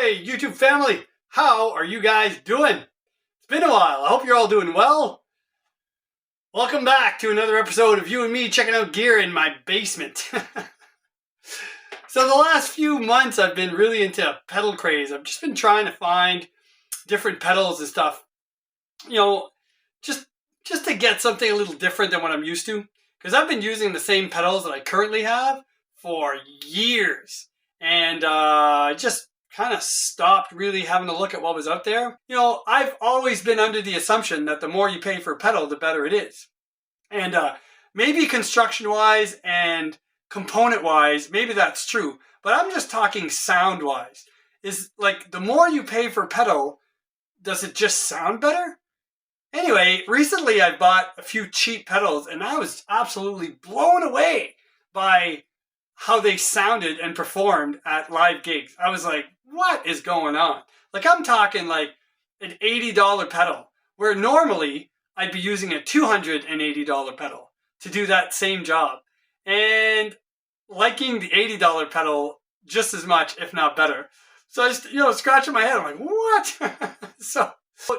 Hey, YouTube family, how are you guys doing? It's been a while. I hope you're all doing well. Welcome back to another episode of you and me checking out gear in my basement. So the last few months I've been really into pedal craze. I've just been trying to find different pedals and stuff, you know, just to get something a little different than what I'm used to. Because I've been using the same pedals that I currently have for years. And I just kind of stopped really having to look at what was out there. You know, I've always been under the assumption that the more you pay for a pedal, the better it is. And maybe construction-wise and component-wise, maybe that's true. But I'm just talking sound-wise. Is like the more you pay for a pedal, does it just sound better? Anyway, recently I bought a few cheap pedals and I was absolutely blown away by how they sounded and performed at live gigs. I was like, what is going on? Like I'm talking like an $80 pedal, where normally I'd be using a $280 pedal to do that same job. And liking the $80 pedal just as much, if not better. So I just, scratching my head. I'm like, what? So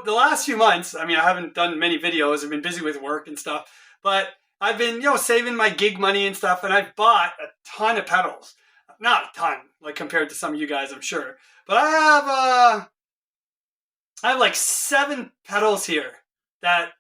the last few months, I mean, I haven't done many videos. I've been busy with work and stuff, but I've been, saving my gig money and stuff, and I've bought a ton of pedals. Not a ton, like compared to some of you guys, I'm sure. But I have like 7 pedals here that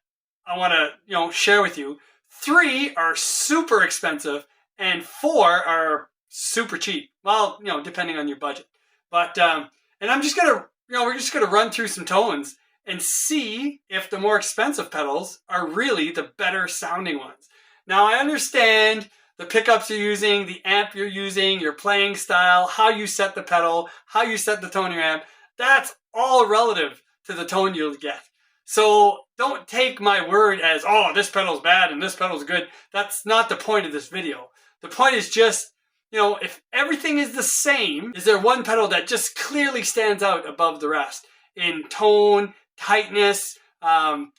I want to, share with you. 3 are super expensive, and 4 are super cheap. Well, depending on your budget. But and I'm just gonna, we're just gonna run through some tones and see if the more expensive pedals are really the better sounding ones. Now I understand the pickups you're using, the amp you're using, your playing style, how you set the pedal, how you set the tone of your amp. That's all relative to the tone you'll get. So don't take my word as, oh, this pedal's bad and this pedal's good. That's not the point of this video. The point is just, if everything is the same, is there one pedal that just clearly stands out above the rest in tone, tightness, kind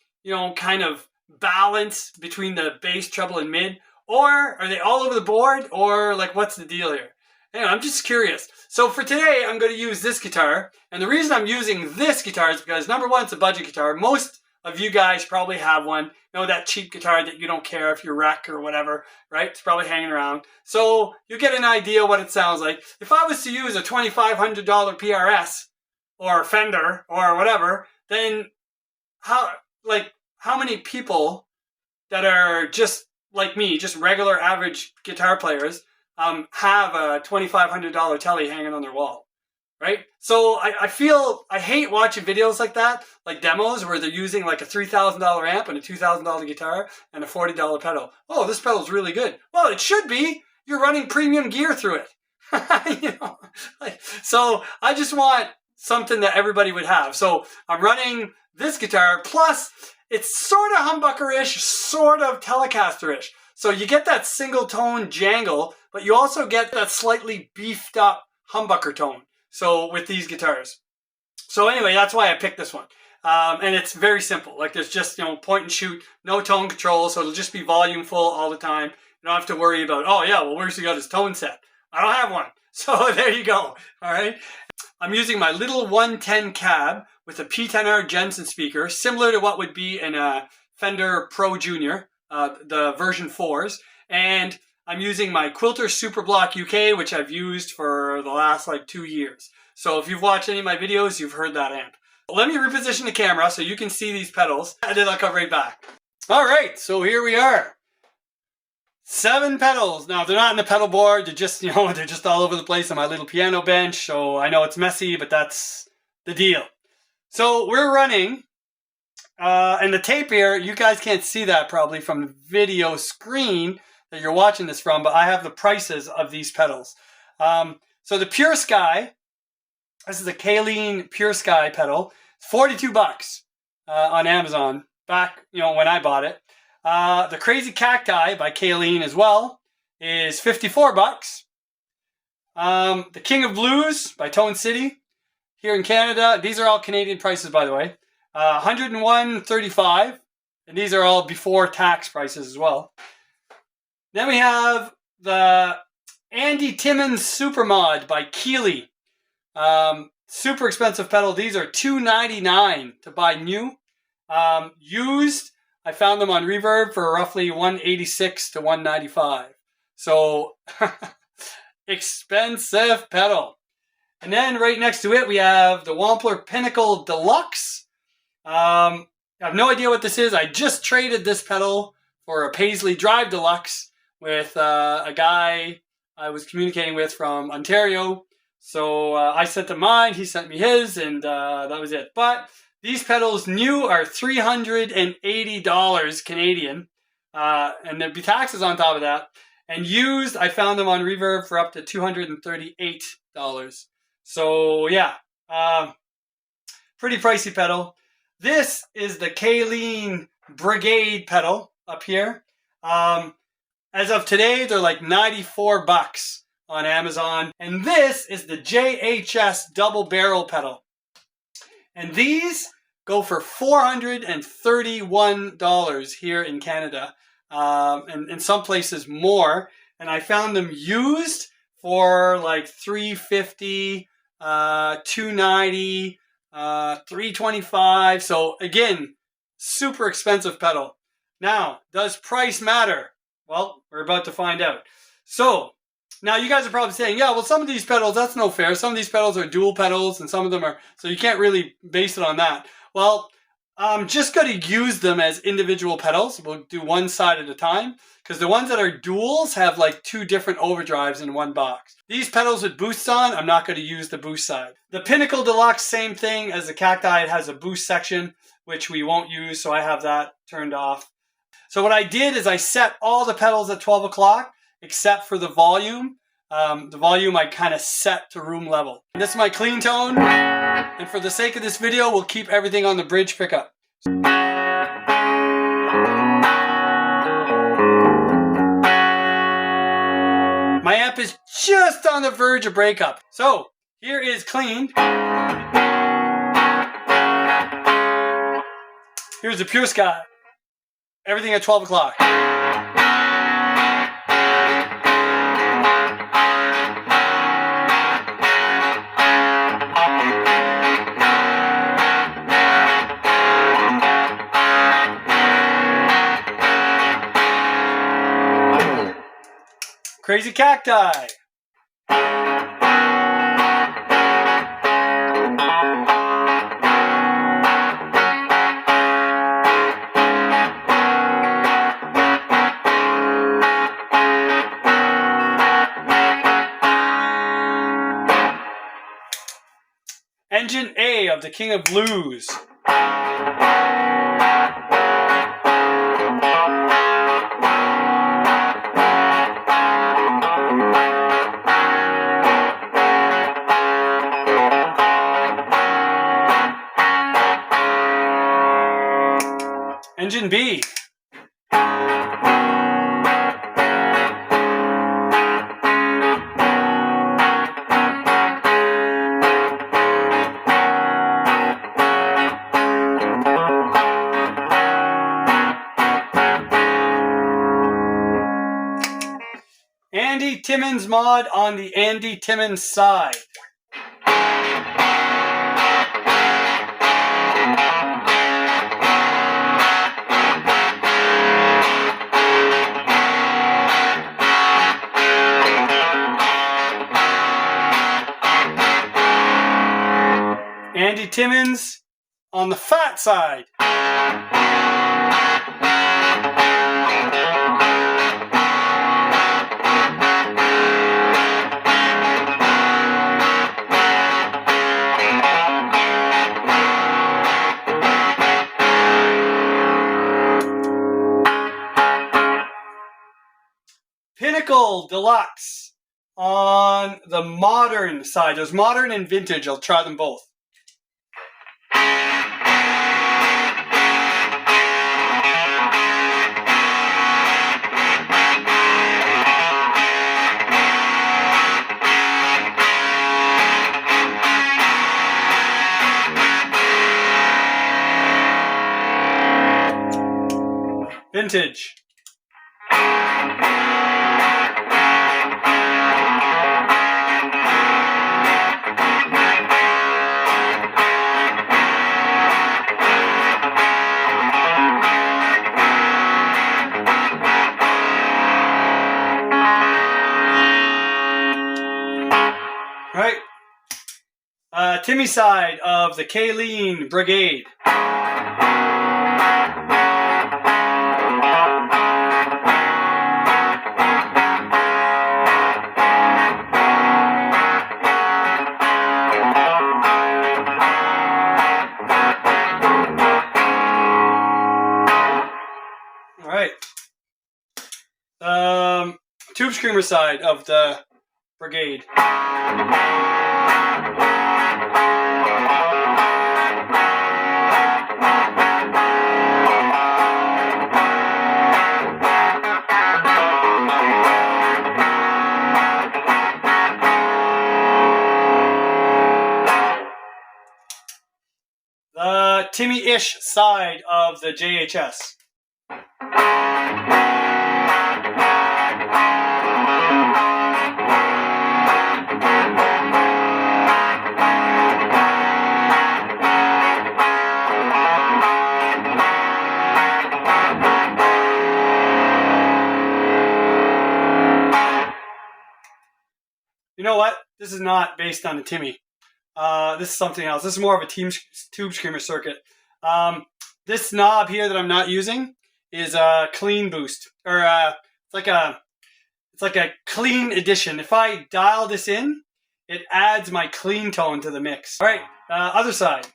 of balance between the bass, treble, and mid? Or are they all over the board? Or like, what's the deal here? Anyway, I'm just curious. So for today, I'm going to use this guitar. And the reason I'm using this guitar is because, number one, it's a budget guitar. Most of you guys probably have one. That cheap guitar that you don't care if you wreck or whatever, right? It's probably hanging around. So you get an idea what it sounds like. If I was to use a $2,500 PRS or Fender or whatever, then how many people that are just like me, just regular average guitar players, have a $2,500 telly hanging on their wall? Right? So I hate watching videos like that, like demos where they're using like a $3,000 amp and a $2,000 guitar and a $40 pedal. Oh, this pedal's really good. Well, it should be. You're running premium gear through it. So I just want something that everybody would have. So I'm running this guitar, plus it's sort of humbucker-ish, sort of Telecaster-ish. So you get that single tone jangle, but you also get that slightly beefed up humbucker tone. So with these guitars. So anyway, that's why I picked this one. And it's very simple. Like there's just, point and shoot, no tone control. So it'll just be volume full all the time. You don't have to worry about, oh yeah, well, where's he got his tone set? I don't have one. So there you go. All right. I'm using my little 110 cab with a P10R Jensen speaker, similar to what would be in a Fender Pro Junior, the version 4s. And I'm using my Quilter Superblock UK, which I've used for the last 2 years. So if you've watched any of my videos, you've heard that amp. Let me reposition the camera so you can see these pedals, and then I'll come right back. All right, so here we are. 7 pedals. Now, they're not in the pedal board. They're just, they're just all over the place on my little piano bench. So I know it's messy, but that's the deal. So we're running, and the tape here, you guys can't see that probably from the video screen that you're watching this from, but I have the prices of these pedals. So the Pure Sky, this is a Kaleen Pure Sky pedal. It's $42 on Amazon back, when I bought it. The Crazy Cacti by Kaleen as well is $54. The King of Blues by Tone City here in Canada. These are all Canadian prices, by the way. $101.35, and these are all before tax prices as well. Then we have the Andy Timmons Supermod by Keeley. super expensive pedal. These are $2.99 to buy new. Used, I found them on Reverb for roughly $186 to $195. So expensive pedal. And then right next to it, we have the Wampler Pinnacle Deluxe. I have no idea what this is. I just traded this pedal for a Paisley Drive Deluxe with a guy I was communicating with from Ontario. So I sent him mine, he sent me his, and that was it. But these pedals new are $380 Canadian, and there'd be taxes on top of that. And used, I found them on Reverb for up to $238. So yeah, pretty pricey pedal. This is the Kaleen Brigade pedal up here. As of today, they're like $94 on Amazon. And this is the JHS double barrel pedal. And these go for $431 here in Canada. And in some places more. And I found them used for like $350, $290, $325. So again, super expensive pedal. Now, does price matter? Well, we're about to find out. So now you guys are probably saying, yeah, well, some of these pedals, that's no fair. Some of these pedals are dual pedals and some of them are, so you can't really base it on that. Well, I'm just going to use them as individual pedals. We'll do one side at a time because the ones that are duals have like 2 different overdrives in one box. These pedals with boosts on, I'm not going to use the boost side. The Pinnacle Deluxe, same thing as the Cacti. It has a boost section, which we won't use, so I have that turned off. So what I did is I set all the pedals at 12 o'clock except for the volume. The volume I kind of set to room level. And this is my clean tone. And for the sake of this video, we'll keep everything on the bridge pickup. My amp is just on the verge of breakup. So here is clean. Here's the Pure Sky. Everything at 12 o'clock. Crazy Cacti. Engine A of the King of Blues. Engine B. Andy Timmons mod on the Andy Timmons side. Andy Timmons on the fat side. Pinnacle Deluxe on the modern side. There's modern and vintage. I'll try them both. Vintage. Timmy side of the Kayleen Brigade. All right. Tube Screamer side of the brigade. The Timmy-ish side of the JHS. You know what? This is not based on the Timmy. This is something else. This is more of a Tube Screamer circuit. This knob here that I'm not using is a clean boost, or it's like a clean addition. If I dial this in, it adds my clean tone to the mix. All right, other side.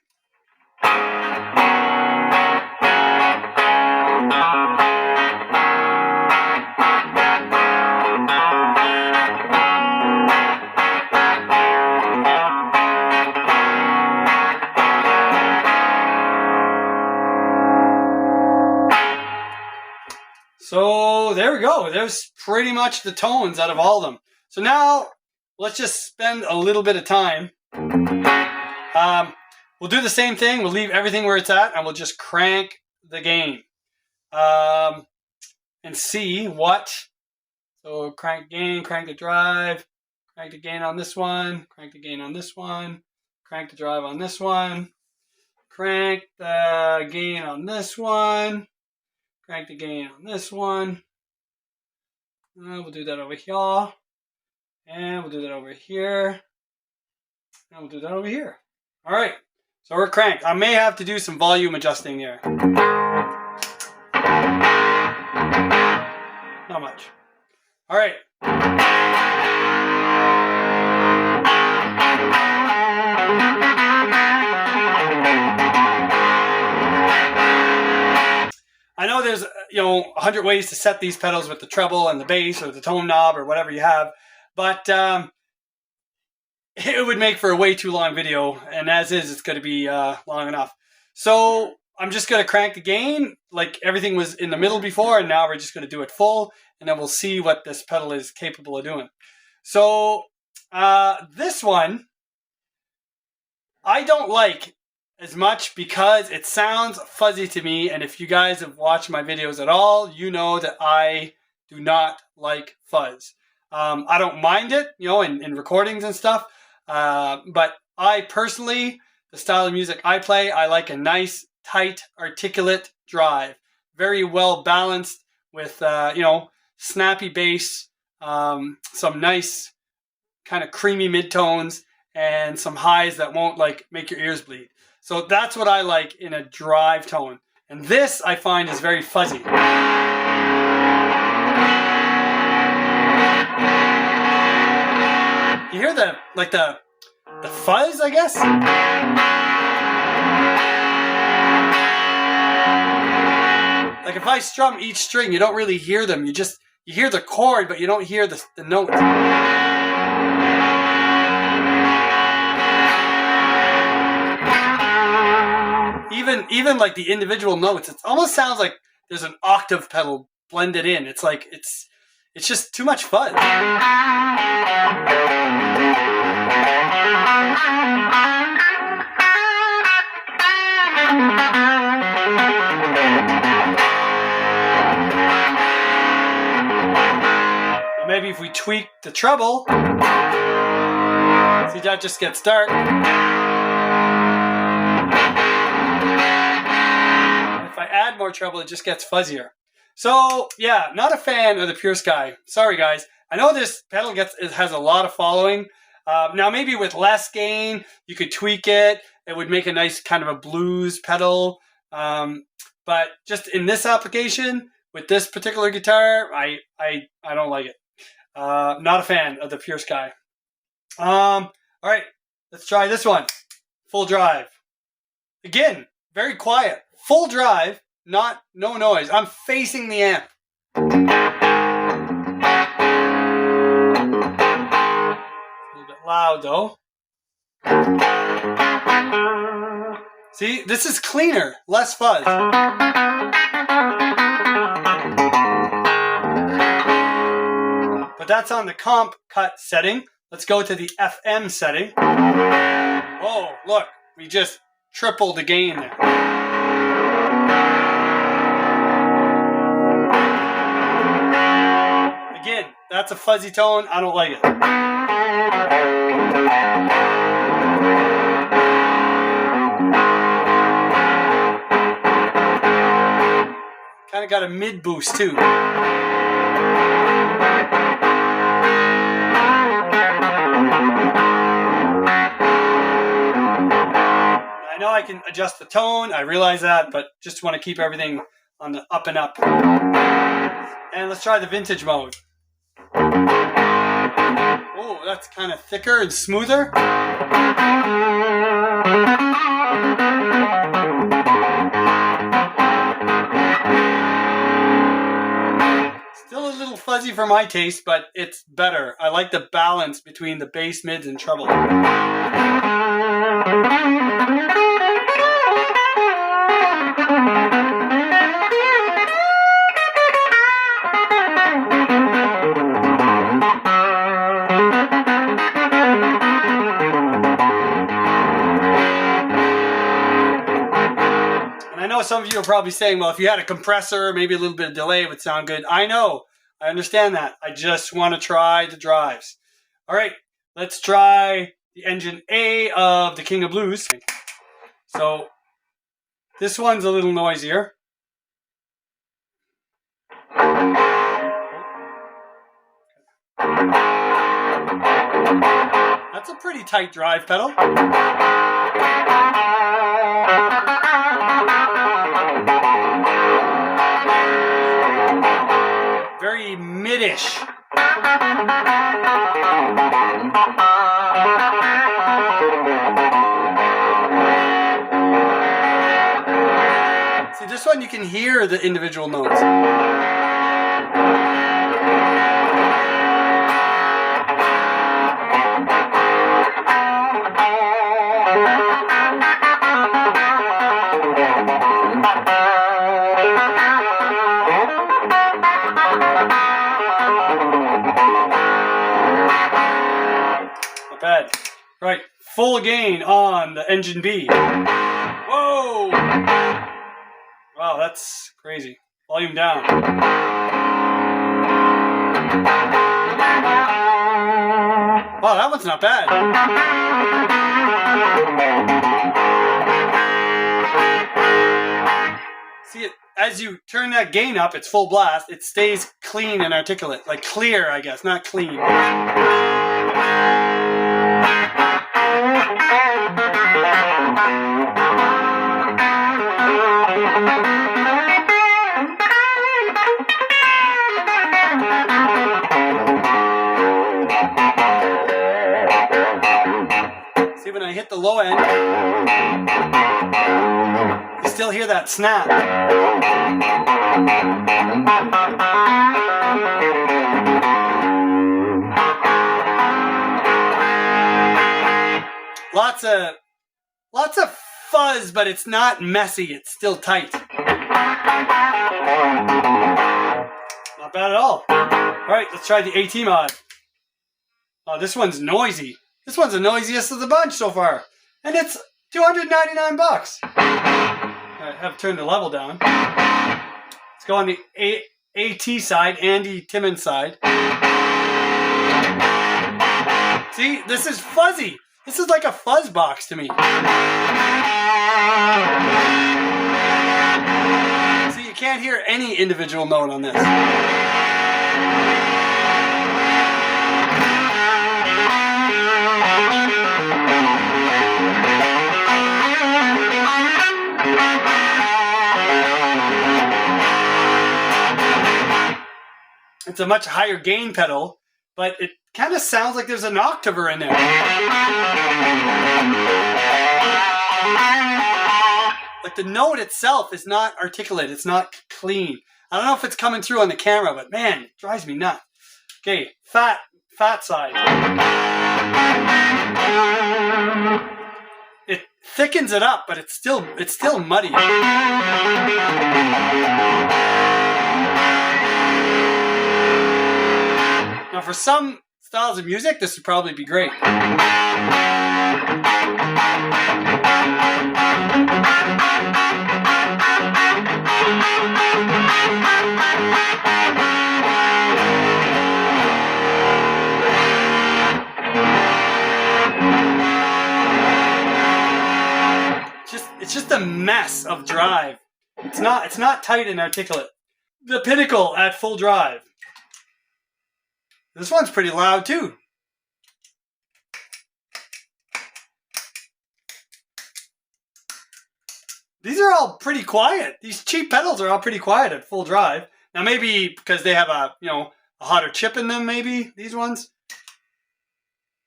So there we go. There's pretty much the tones out of all of them. So now let's just spend a little bit of time. We'll do the same thing. We'll leave everything where it's at and we'll just crank the gain. And see what. So crank gain, crank the drive, crank the gain on this one, crank the gain on this one, crank the drive on this one, crank the gain on this one. Crank the gain on this one. We'll do that over here. And we'll do that over here. And we'll do that over here. All right. So we're cranked. I may have to do some volume adjusting there. Not much. All right. I know there's 100 ways to set these pedals with the treble and the bass or the tone knob or whatever you have, but it would make for a way too long video, and as is, it's going to be long enough. So I'm just going to crank the gain like everything was in the middle before, and now we're just going to do it full, and then we'll see what this pedal is capable of doing. So this one I don't like as much because it sounds fuzzy to me, and if you guys have watched my videos at all, you know that I do not like fuzz. I don't mind it, in recordings and stuff, but I personally, the style of music I play, I like a nice, tight, articulate drive. Very well balanced with, snappy bass, some nice kind of creamy midtones, and some highs that won't make your ears bleed. So that's what I like in a drive tone. And this I find is very fuzzy. You hear the fuzz, I guess? Like if I strum each string, you don't really hear them. You hear the chord, but you don't hear the note. Even like the individual notes, it almost sounds like there's an octave pedal blended in. It's like it's just too much fuzz. Maybe if we tweak the treble, see, that just gets dark. Add more treble, it just gets fuzzier. So yeah, not a fan of the Pure Sky. Sorry guys. I know this pedal has a lot of following. Now maybe with less gain, you could tweak it. It would make a nice kind of a blues pedal. But just in this application, with this particular guitar, I don't like it. Not a fan of the Pure Sky. All right, let's try this one. Full drive. Again, very quiet. Full drive, no noise. I'm facing the amp. A little bit loud though. See, this is cleaner, less fuzz. But that's on the comp cut setting. Let's go to the FM setting. Whoa, look, we just tripled the gain there. Again, that's a fuzzy tone. I don't like it. Kind of got a mid boost too. I know I can adjust the tone, I realize that, but just want to keep everything on the up and up. And let's try the vintage mode. Oh, that's kind of thicker and smoother. Still a little fuzzy for my taste, but it's better. I like the balance between the bass, mids, and treble. I know some of you are probably saying, well, if you had a compressor, maybe a little bit of delay would sound good. I know. I understand that. I just want to try the drives. All right, let's try the engine A of the King of Blues. So this one's a little noisier. That's a pretty tight drive pedal. Very mid-ish. See, this one you can hear the individual notes. Bad. Right, full gain on the engine B. Whoa! Wow, that's crazy. Volume down. Wow, that one's not bad. See it, as you turn that gain up, it's full blast, it stays clean and articulate. Like clear, I guess, not clean. See, when I hit the low end, you still hear that snap. Lots of fuzz, but it's not messy. It's still tight. Not bad at all. All right, let's try the AT mod. Oh, this one's noisy. This one's the noisiest of the bunch so far, and it's $299. I have turned the level down. Let's go on the AT side, Andy Timmons side. See, this is fuzzy. This is like a fuzz box to me. See, you can't hear any individual note on this. It's a much higher gain pedal, but it kind of sounds like there's an octaver in there. Like the note itself is not articulate. It's not clean. I don't know if it's coming through on the camera, but man, it drives me nuts. Okay, fat side. It thickens it up, but it's still muddy. Now, for some styles of music, this would probably be great. It's just a mess of drive. It's not tight and articulate. The Pinnacle at full drive. This one's pretty loud too. These are all pretty quiet. These cheap pedals are all pretty quiet at full drive. Now maybe because they have a hotter chip in them, maybe these ones.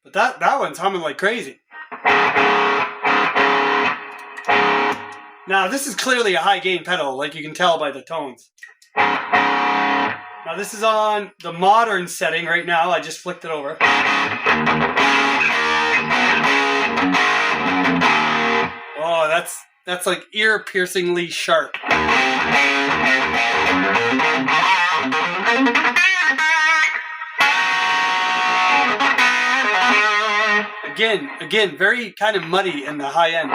But that one's humming like crazy. Now this is clearly a high gain pedal, like you can tell by the tones. Now this is on the modern setting right now. I just flicked it over. Oh, that's like ear-piercingly sharp. Again, very kind of muddy in the high end.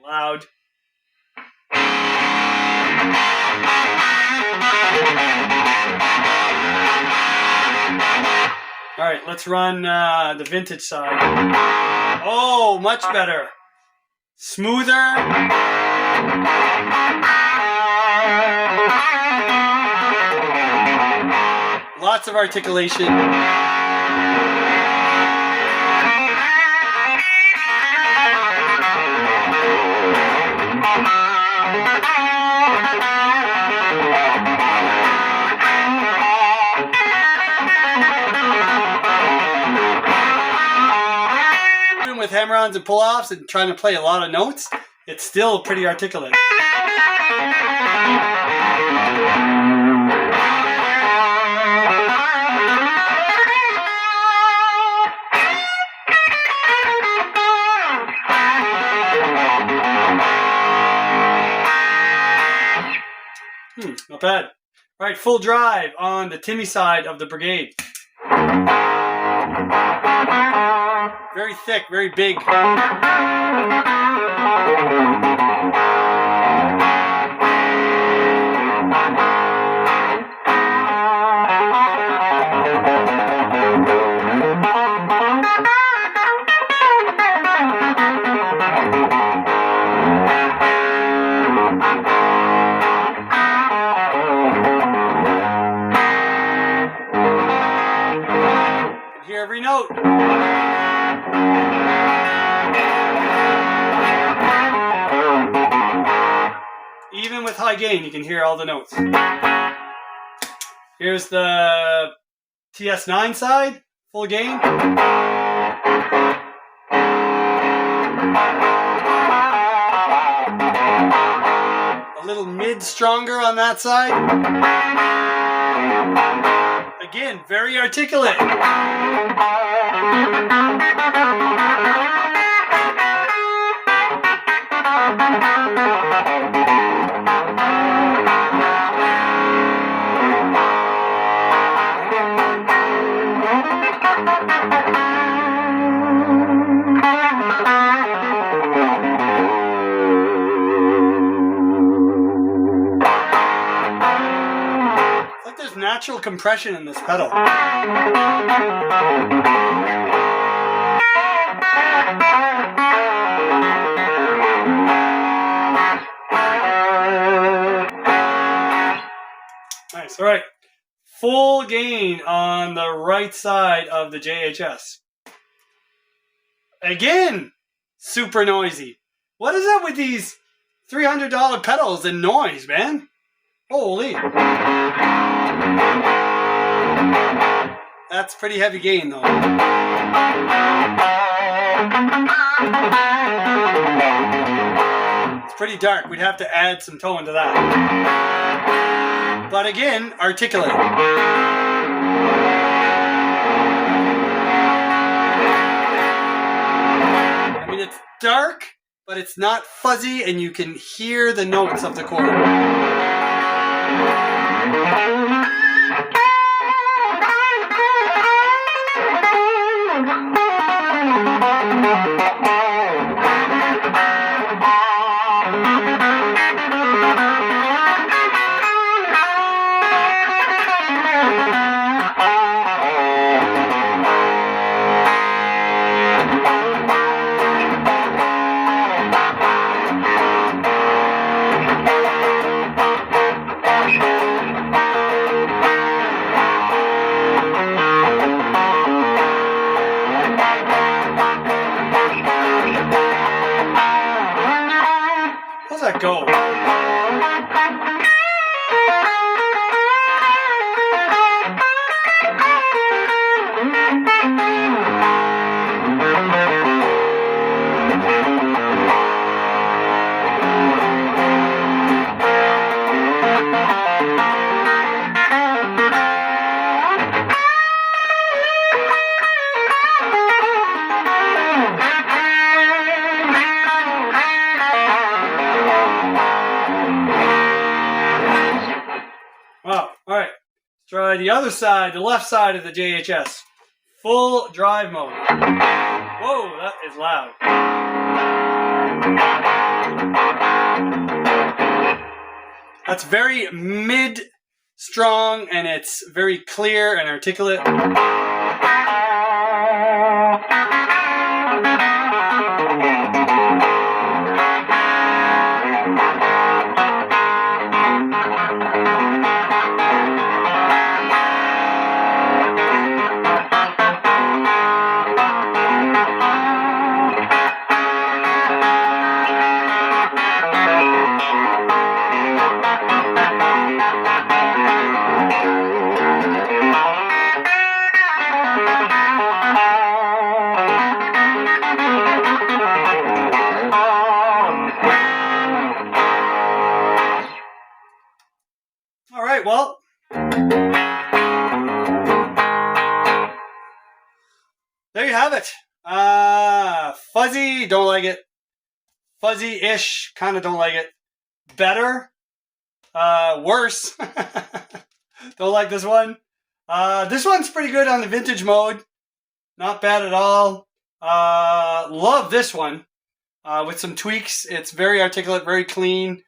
Loud. All right, let's run the vintage side. Oh, much better. Smoother. Lots of articulation. Even with hammer-ons and pull-offs and trying to play a lot of notes, it's still pretty articulate. Not bad. All right, full drive on the Timmy side of the Brigade. Very thick, very big. Hear every note. Even with high gain, you can hear all the notes. Here's the TS9 side, full gain. A little mid stronger on that side. Again, very articulate. Natural compression in this pedal. Nice. All right. Full gain on the right side of the JHS. Again, super noisy. What is up with these $300 pedals and noise, man? Holy. That's pretty heavy gain, though. It's pretty dark. We'd have to add some tone to that. But again, articulate. I mean, it's dark, but it's not fuzzy, and you can hear the notes of the chord. How's that go? Wow, alright. Let's try the other side, the left side of the JHS. Full drive mode. Whoa, that is loud. That's very mid-strong, and it's very clear and articulate. All right, well, there you have it. Fuzzy, don't like it. Fuzzy-ish, kind of don't like it. Better, worse. Don't like this one. This one's pretty good on the vintage mode. Not bad at all. Love this one with some tweaks. It's very articulate, very clean.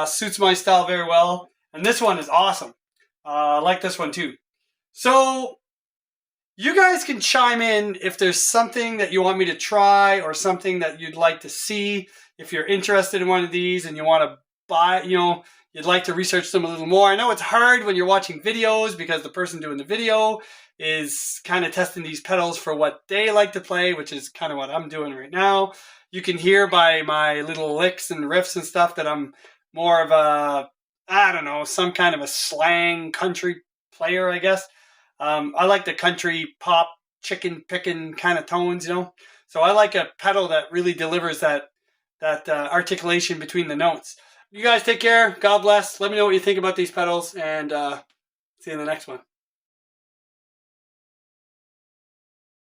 Suits my style very well. And this one is awesome. I like this one too. So you guys can chime in if there's something that you want me to try or something that you'd like to see. If you're interested in one of these and you want to buy, you'd like to research them a little more. I know it's hard when you're watching videos because the person doing the video is kind of testing these pedals for what they like to play, which is kind of what I'm doing right now. You can hear by my little licks and riffs and stuff that I'm more of a, I don't know, some kind of a slang country player, I guess. I like the country pop, chicken picking kind of tones, So I like a pedal that really delivers that articulation between the notes. You guys take care. God bless. Let me know what you think about these pedals, and see you in the next one.